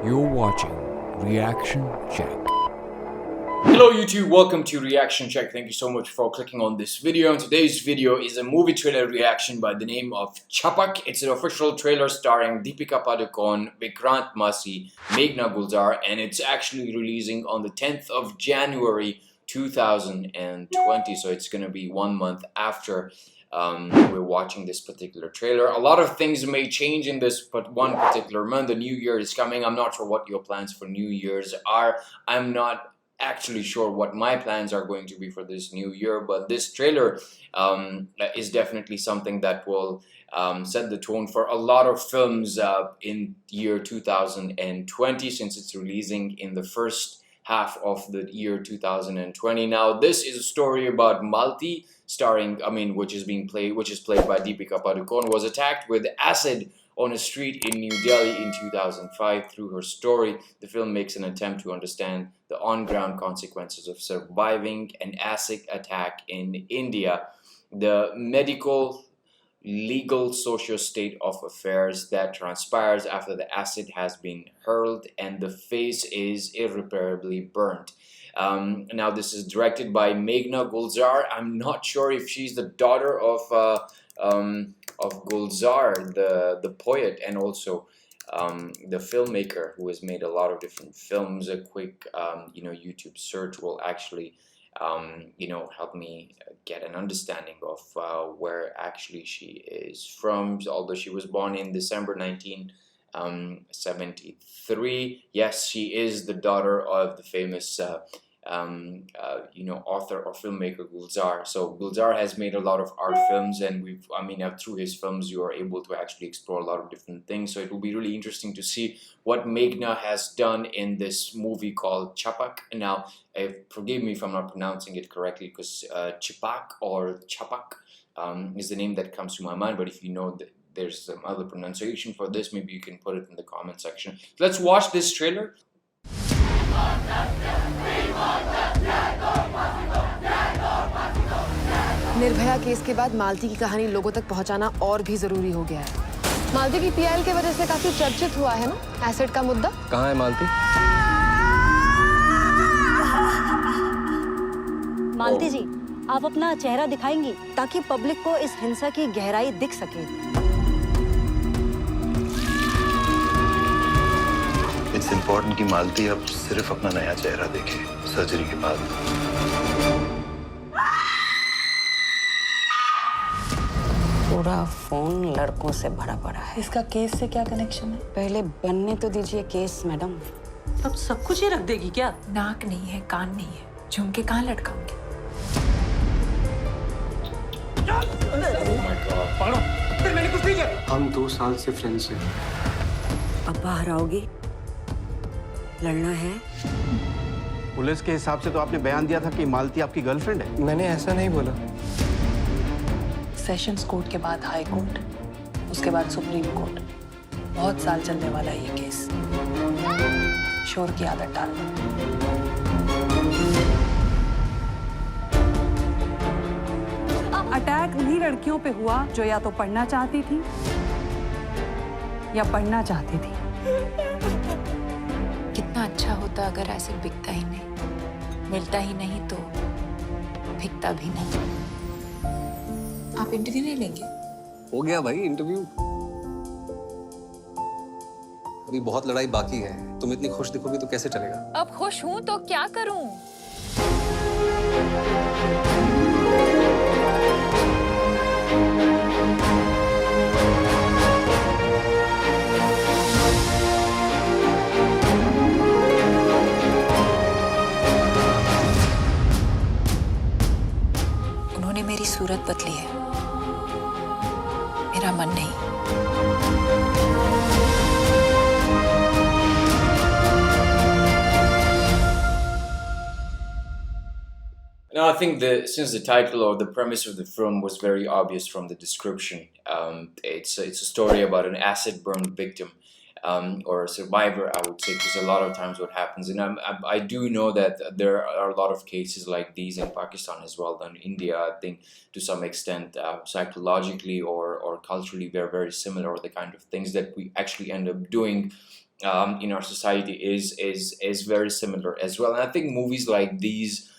You're watching Reaction Check. Hello YouTube, welcome to Reaction Check. Thank you so much for clicking on this video. And today's video is a movie trailer reaction by the name of Chhapaak. It's an official trailer starring Deepika Padukone, Vikrant Massey, Meghna Gulzaar, and it's actually releasing on the 10th of January 2020. So it's gonna be 1 month after we're watching this particular trailer. A lot of things may change in this one particular month. The new year is coming. I'm not sure what your plans for New Year's are. I'm not actually sure what my plans are going to be for this new year, but this trailer is definitely something that will set the tone for a lot of films in year 2020, since it's releasing in the first half of the year 2020. Now, this is a story about Malti, which is played by Deepika Padukone, was attacked with acid on a street in New Delhi in 2005. Through her story, the film makes an attempt to understand the on-ground consequences of surviving an acid attack in India, the medical, legal, social state of affairs that transpires after the acid has been hurled and the face is irreparably burnt. Now, this is directed by Meghna Gulzaar. I'm not sure if she's the daughter of Gulzaar, the poet, and also the filmmaker who has made a lot of different films. A quick YouTube search will actually help me get an understanding of where actually she is from, although she was born in December 1973. Yes, she is the daughter of the famous author or filmmaker Gulzaar. So Gulzaar has made a lot of art films, and through his films you are able to actually explore a lot of different things. So it will be really interesting to see what Meghna has done in this movie called Chhapaak. Now, forgive me if I'm not pronouncing it correctly, because Chhapaak or Chhapaak is the name that comes to my mind. But if you know that there's some other pronunciation for this, maybe you can put it in the comment section. Let's watch this trailer. Nirbhaya case के बाद मालती की कहानी लोगों तक पहुंचाना और भी जरूरी हो गया है। मालती की पीआईएल की वजह से काफी चर्चित हुआ है ना एसिड का मुद्दा। कहाँ है मालती? मालती जी, आप अपना चेहरा दिखाएंगी ताकि पब्लिक को इस हिंसा की गहराई दिख सके। इट्स इम्पोर्टेंट कि मालती अब सिर्फ अपना नया चेहरा देखे सर्जरी के बाद। पूरा फोन लड़कों से भरा पड़ा है। इसका केस से क्या कनेक्शन है? पहले बनने तो दीजिए केस मैडम। अब सब कुछ ही रख देगी क्या? नाक नहीं है, कान नहीं है, झुमके कहाँ लटकाऊंगी? मैंने कुछ नहीं किया। हम 2 साल से फ्रेंड्स हैं। अब बाहर आओगी? लड़ना है? पुलिस के हिसाब से तो आपने बयान दिया था कि मालती आपकी गर्लफ्रेंड है। मैंने ऐसा नहीं बोला। सेशंस कोर्ट के बाद हाई कोर्ट, उसके बाद सुप्रीम कोर्ट। बहुत साल चलने वाला है ये केस। शोर की आदत डालना। अटैक उन्हीं लड़कियों पे हुआ जो या तो पढ़ना चाहती थी या पढ़ना चाहती थी। कितना अच्छा होता अगर ऐसे बिकता ही नहीं, मिलता ही नहीं तो बिकता भी नहीं। आप इंटरव्यू नहीं लेंगे? हो गया भाई इंटरव्यू। अभी बहुत लड़ाई बाकी है। तुम इतनी खुश दिखोगी तो कैसे चलेगा? अब खुश हूं तो क्या करूं? उन्होंने मेरी सूरत बदली है, मेरा मन नहीं। Now, I think since the title or the premise of the film was very obvious from the description, it's a story about an acid burn victim or a survivor, I would say, because a lot of times what happens, and I do know that there are a lot of cases like these in Pakistan as well, and India, I think to some extent psychologically or culturally they're very similar, or the kind of things that we actually end up doing in our society is very similar as well. And I think movies like these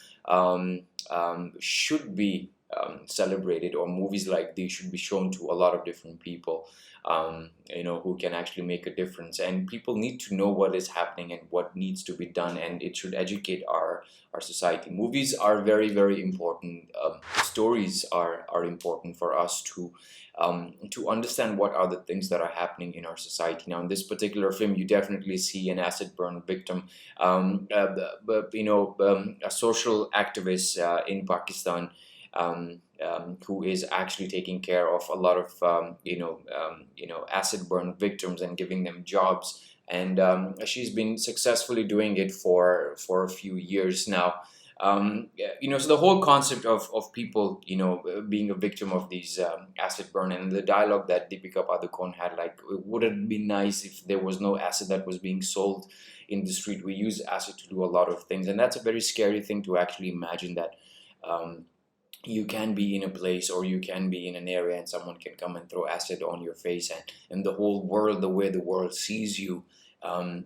should be celebrated, or movies like these should be shown to a lot of different people, who can actually make a difference. And people need to know what is happening and what needs to be done, and it should educate our society. Movies are very, very important. Stories are important for us to understand what are the things that are happening in our society. Now, in this particular film, you definitely see an acid burn victim, a social activist in Pakistan, who is actually taking care of a lot of acid burn victims and giving them jobs. And she's been successfully doing it for a few years now. So the whole concept of people, being a victim of these acid burn, and the dialogue that Deepika Padukone had, like, would it be nice if there was no acid that was being sold in the street? We use acid to do a lot of things, and that's a very scary thing to actually imagine, that you can be in a place, or you can be in an area, and someone can come and throw acid on your face, and the whole world, the way the world sees you,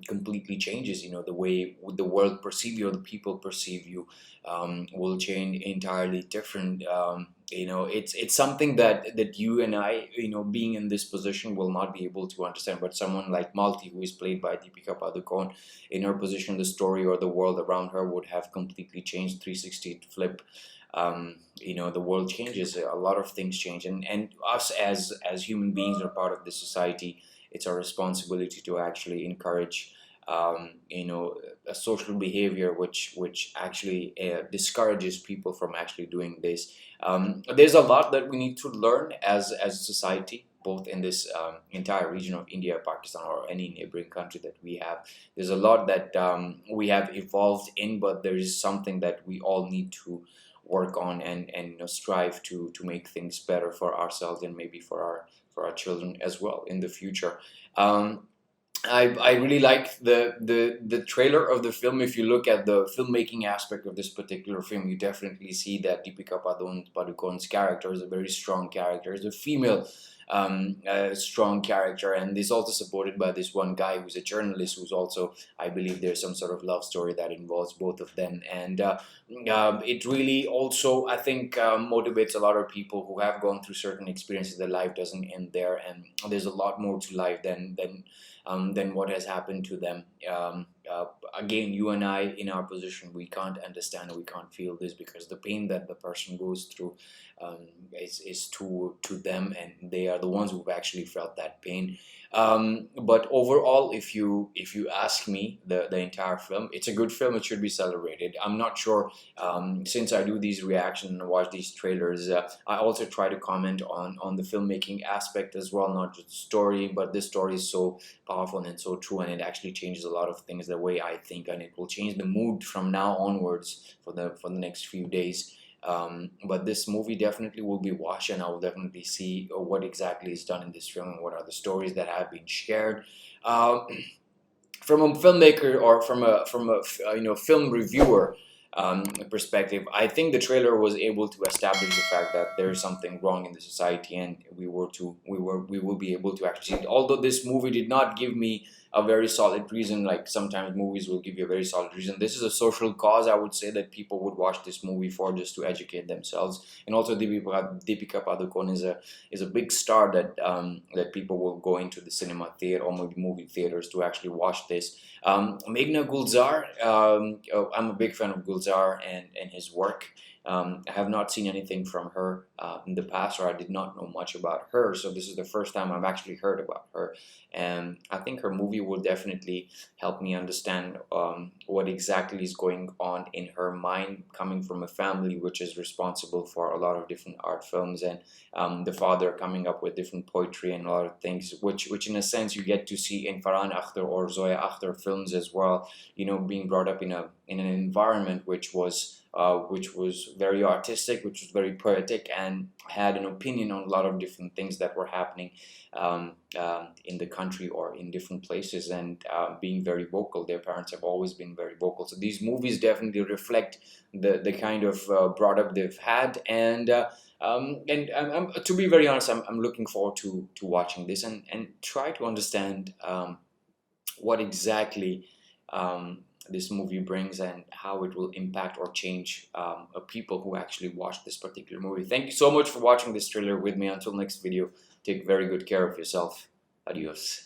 completely changes. The way the world perceive you, or the people perceive you, will change entirely different. It's something that you and I, being in this position, will not be able to understand. But someone like Malti, who is played by Deepika Padukone, in her position, the story or the world around her would have completely changed, 360 flip. The world changes, a lot of things change, and us as human beings are part of this society. It's our responsibility to actually encourage a social behavior which actually discourages people from actually doing this. There's a lot that we need to learn as a society, both in this entire region of India, Pakistan, or any neighboring country that we have. There's a lot that we have evolved in, but there is something that we all need to work on and strive to make things better for ourselves, and maybe for our children as well in the future. I really like the trailer of the film. If you look at the filmmaking aspect of this particular film, you definitely see that Deepika Padukone's character is a very strong character. It's a female strong character, and this is also supported by this one guy who's a journalist, who's also, I believe there's some sort of love story that involves both of them. And it really also, I think, motivates a lot of people who have gone through certain experiences. That life doesn't end there, and there's a lot more to life than what has happened to them. Again, you and I, in our position, we can't understand, we can't feel this, because the pain that the person goes through is to them, and they are the ones who've actually felt that pain. But overall, if you ask me, the entire film, it's a good film. It should be celebrated. I'm not sure, since I do these reactions and watch these trailers, I also try to comment on the filmmaking aspect as well, not just the story, but this story is so powerful and so true, and it actually changes a lot of things the way I think, and it will change the mood from now onwards for the next few days. But this movie definitely will be watched, and I will definitely see what exactly is done in this film, and what are the stories that have been shared. From a filmmaker, or from a film reviewer perspective, I think the trailer was able to establish the fact that there is something wrong in the society, and we will be able to actually see it. Although this movie did not give me a very solid reason, like sometimes movies will give you a very solid reason. This is a social cause, I would say, that people would watch this movie for, just to educate themselves. And also Deepika Padukone is a big star that people will go into the cinema theater or movie theaters to actually watch this. Meghna Gulzaar, I'm a big fan of Gulzaar and his work. I have not seen anything from her in the past, or I did not know much about her, so this is the first time I've actually heard about her. And I think her movie will definitely help me understand what exactly is going on in her mind, coming from a family which is responsible for a lot of different art films, and the father coming up with different poetry and a lot of things, which in a sense you get to see in Farhan Akhtar or Zoya Akhtar films as well. Being brought up in an environment which was very artistic, which was very poetic, and had an opinion on a lot of different things that were happening in the country or in different places, and being very vocal. Their parents have always been very vocal. So these movies definitely reflect the kind of brought up they've had, and to be very honest, I'm looking forward to watching this and try to understand what exactly this movie brings and how it will impact or change people who actually watch this particular movie. Thank you so much for watching this trailer with me. Until next video, take very good care of yourself. Adios.